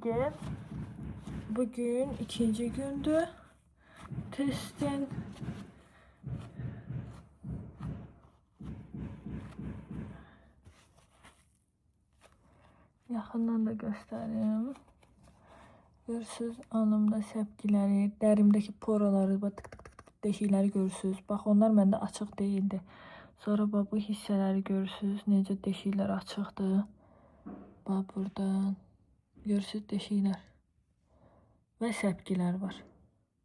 Yengil. Bugün ikinci gündü testin. Yaxından da göstereyim. Görürsünüz alnımda səpkiləri, dərimdəki poraları, tık tık tık tık deşikləri görürsünüz. Bax onlar məndə açıq değildi. Sonra bax bu hissələri görürsünüz. Necə deşiklər açıqdır. Bax buradan görürsünüz deşiklər. Və səpkilər var.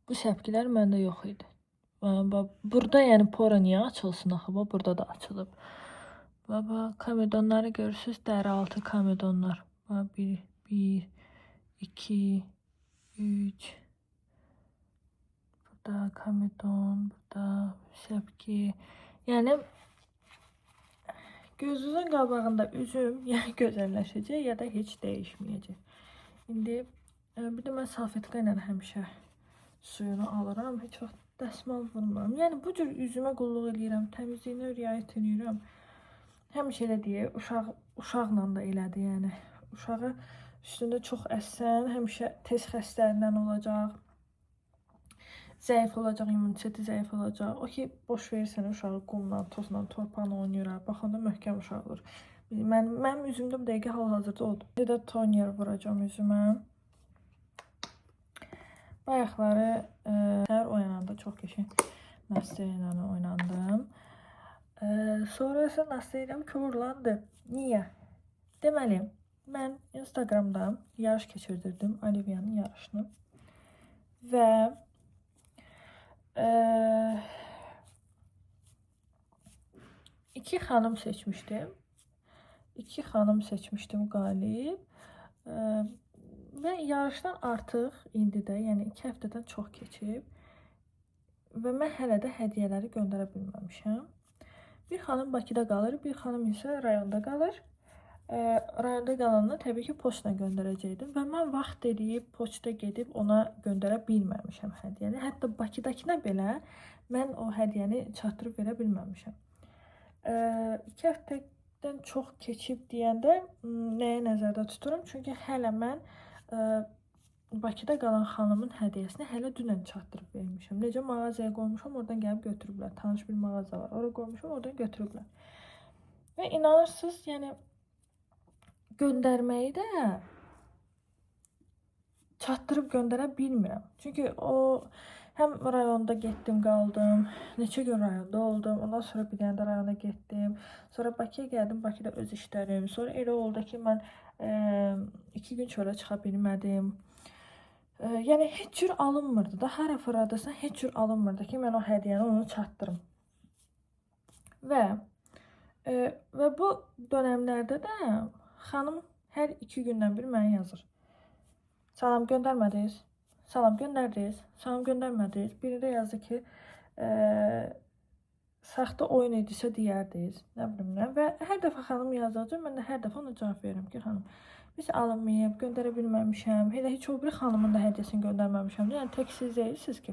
Bu səpkilər məndə yox idi. Bax burada yəni pora niyə açılsın axı? Bax burada da açılıb. Bax komedonları görürsünüz. Dəri altı komedonlar. Bax 1 2 3 burada komedon, burada səpki. Yəni gözünüzün qabağında üzüm ya gözəlləşəcək ya da heç dəyişməyəcək. İndi bir də mən salfetka ilə həmişə suyunu alıram. Heç vaxt dəsmal vurmuram. Yəni bu cür üzümə qulluq eləyirəm, təmizliyinə riayət edirəm. Həmişə elə deyək, uşaqla da elədi, yəni. Uşağı üstündə çox əssən, həmişə tez xəstəlindən olacaq. Zəif olacaq, immuniteti zəif olacaq. O ki, boş verirsən uşağı qumla, tozla, torpaqla oynayır. Baxanda möhkəm uşaq olur. Mənim üzümdə bu dəqiqə hal-hazırda oldu. Bir də toner vuracağım üzümə. Bayaqları səhər oyananda çox qəşəng Nastya ilə oynandım. Sonra isə Nastya ilə korlandı. Niyə? Deməli, mən Instagramda yarış keçirdirdim, Olivia'nın yarışını. Və iki xanım seçmişdim. İki xanım seçmişdim qalib. Və yarışdan artıq indi də, yəni 2 həftədən çox keçib. Və mən hələ də hədiyyələri göndərə bilməmişəm. Bir xanım Bakıda qalır, bir xanım isə rayonda qalır. Rayonda qalanını təbii ki poçtla göndərəcəkdim və mən vaxt eləyib poçta gedib ona göndərə bilməmişəm hədiyyəni. Hətta Bakıdakına belə mən o hədiyyəni çatdırıb verə bilməmişəm. 2 həftədən çox keçib deyəndə nəyə nəzərdə tuturam? Çünki hələ mən Bakıda qalan xanımın hədiyyəsini hələ dünən çatdırıb vermişəm. Necə mağazaya qoymuşam, oradan gəlib götürüblər. Tanış bir mağaza var, oraya qoymuşam, oradan götürüblər. Və inanırsınız, yəni göndərməyi də çatdırıb göndərə bilmirəm. Çünki o həm rayonda getdim, qaldım. Neçə gün rayonda oldum. Ondan sonra bir dənə də rayona getdim. Sonra Bakıya gəldim, Bakıda öz işlərim. Sonra elə oldu ki, mən 2 gün çölə çıxa bilmədim. Yəni heç cür alınmırdı da. Hara fırladısan heç cür alınmırdı ki, mən o hədiyyəni onu çatdırım. Və bu dönəmlərdə də xanım hər 2 gündən bir mənə yazır. Salam göndərmədiniz. Salam göndərdiniz. Salam göndərmədiniz. Biri də yazdı ki, saxta oyun edisə deyərdiniz. Nə bilim nə. Və hər dəfə xanım yazacaq, mən də hər dəfə ona cavab verirəm ki, xanım, biz alınmayıb, göndərə bilməmişəm. Elə heç o biri xanımın da hədiyyəsini göndərməmişəm. Yəni tək siz deyilsiniz ki.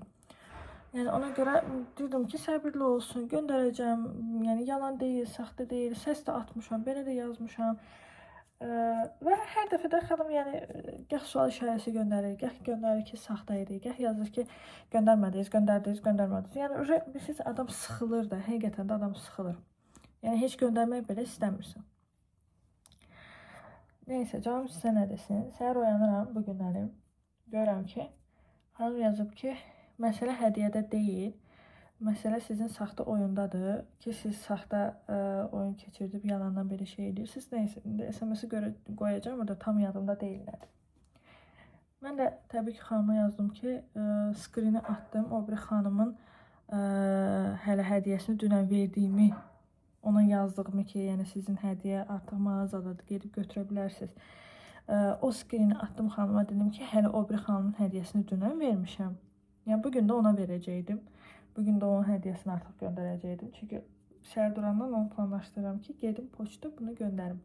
Yəni ona görə dedim ki, səbirli olsun, göndərəcəm. Yəni yalan deyil, saxta deyil. Səs də atmışam, belə də yazmışam. Və hər dəfə də xanım yəni gəh sual işarəsi göndərir, gəh göndərir ki, saxta idi, gəh yazır ki, göndərmədiniz, göndərdiniz, göndərmədiniz. Yəni bilirsiniz, adam sıxılır da, həqiqətən də adam sıxılır. Yəni heç göndərmək belə istəmirsən. Neysə, canım sizə nə desin? Səhər oyanıram bu günləri. Görürəm ki, xanım yazıb ki, məsələ hədiyyədə deyil. Məsələ sizin saxta oyundadır ki, siz saxta oyun keçirdib yalandan belə şey edirsiniz. Neysə, indi SMS-i qoyacağım, orada tam yadımda deyil nədir. Mən də təbii ki, xanıma yazdım ki, skrini atdım. O bir xanımın hələ hədiyyəsini dünən verdiyimi, ona yazdığımı ki, yəni sizin hədiyyə artıq mağazadadır, gedib götürə bilərsiniz. O skrini atdım xanıma, dedim ki, hələ o bir xanımın hədiyyəsini dünən vermişəm. Yəni bugün də ona verəcəkdim. Bugün də onun hədiyyəsini artıq göndərəcəkdim. Çünki səhər durandan onu planlaşdırıram ki, gedim poçta bunu göndərim.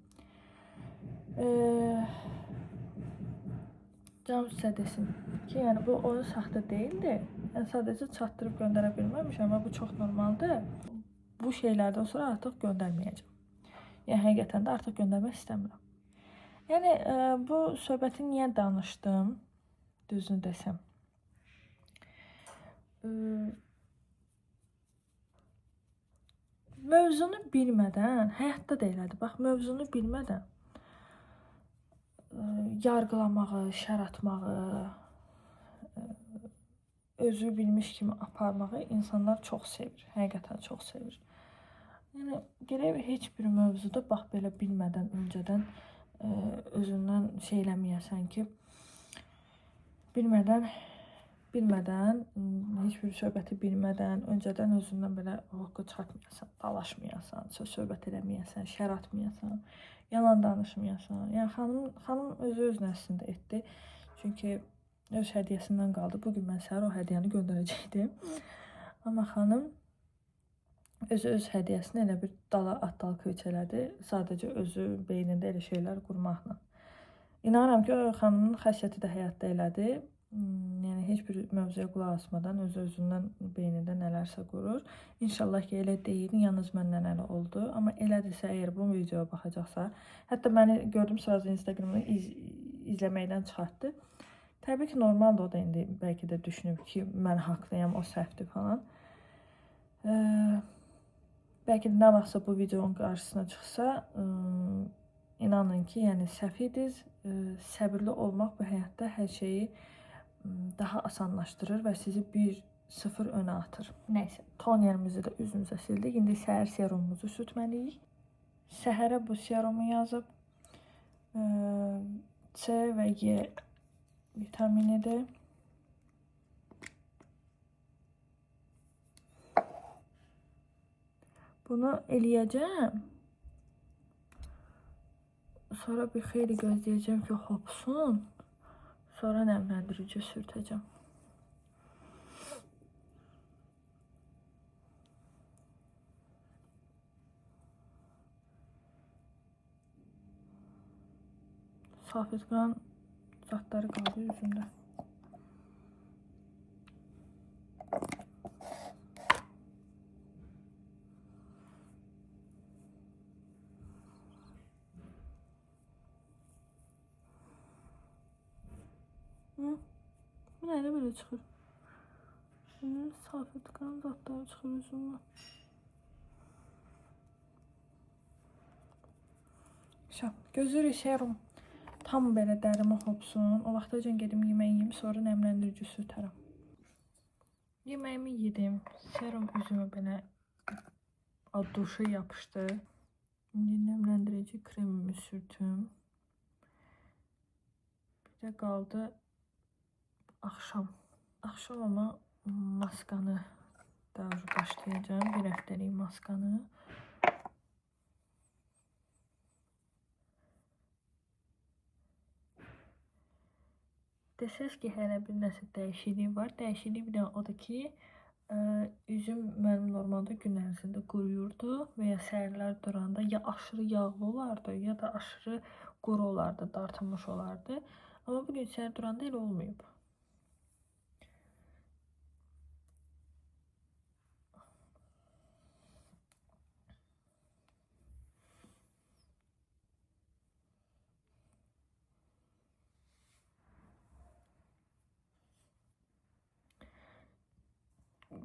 Canım sizə desin ki, yəni bu oyun saxta deyildi. Yəni sadəcə çatdırıb göndərə bilməmişəm və bu çox normaldır. Bu şeylərdən sonra artıq göndərməyəcəm. Yəni həqiqətən də artıq göndərmək istəmirəm. Yəni bu söhbəti niyə danışdım? Düzünü desəm. Mövzunu bilmədən, həyatda da elədir. Bax, mövzunu bilmədən yargılamağı, şər atmağı, özü bilmiş kimi aparmağı insanlar çox sevir. Həqiqətən çox sevir. Yəni gərək heç bir mövzuda bax belə bilmədən öncədən özündən şey eləməyəsən ki, bilmədən heç bir söhbəti bilmədən öncədən özündən belə hoqqa çıxartmayasan, dalaşmayasan, söhbət eləməyəsən, şər atmayasan, yalan danışmayasan. Yəni xanım öz nəslində etdi. Çünki öz hədiyyəsindən qaldı. Bugün mən səhər o hədiyyəni göndərəcəkdim. Amma xanım öz hədiyyəsini elə bir dala at-dal köç elədi. Sadəcə özü beynində elə şeylər qurmaqla. İnanıram ki, o xanımın xəssiyyəti də həyatda elədi. Yəni heç bir mövzuya qulaq asmadan özündən beynində nələrsə qurur. İnşallah ki, elə deyil, yalnız məndən elə oldu. Amma elədirsə, əgər bu videoya baxacaqsa, hətta məni gördüm sırası Instagramda izləməkdən çıxartdı. Təbii ki, normaldır, o da indi bəlkə də düşünüb ki, mən haqlıyam, o səhvdir falan. Bəlkə də nə vaxtsa bu videonun qarşısına çıxsa, inanın ki, yəni səhv idiz, səbirli olmaq bu həyatda hər şeyi daha asanlaşdırır və sizi 1-0 önə atır. Nəysə, tonerimizi də üzümüzə sildik. İndi səhər serumumuzu sürtməliyik. Səhərə bu serumu yazıb C və Y vitaminidir. Bunu eləyəcəm. Sonra bir xeyli gözləyəcəm ki, hopsun. Sonra nəmləndirici sürtəcəm. Safetqan zatları qaldı üzümdə. Bu nədə belə çıxır? Şimdi safetqan zatları çıxır üzümdən. Gözləyirik serum tam belə dərimi hopsun. O vaxtacan gedim yemək yeyim, sonra nəmləndirici sürtərəm. Yeməyimi yedim. Serum üzümə belə duşa yapışdı. İndi nəmləndirici kremimi sürtüm. Bir də qaldı axşam. Axşam ama maskanı daha başlayacağım. Bir həftəlik maskanı. Desəz ki, hələ bir nəsə dəyişiklik var. Dəyişiklik bir də odur ki, üzüm mənim normalda gün ərzində quruyurdu və ya səhərlər duranda ya aşırı yağlı olardı, ya da aşırı quru olardı, dartılmış olardı. Amma bugün səhər duranda elə olmayıb.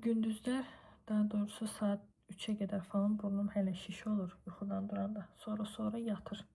Gündüzlər, daha doğrusu saat 3'e qədər falan burnum hələ şiş olur yuxudan duranda. Sonra yatır.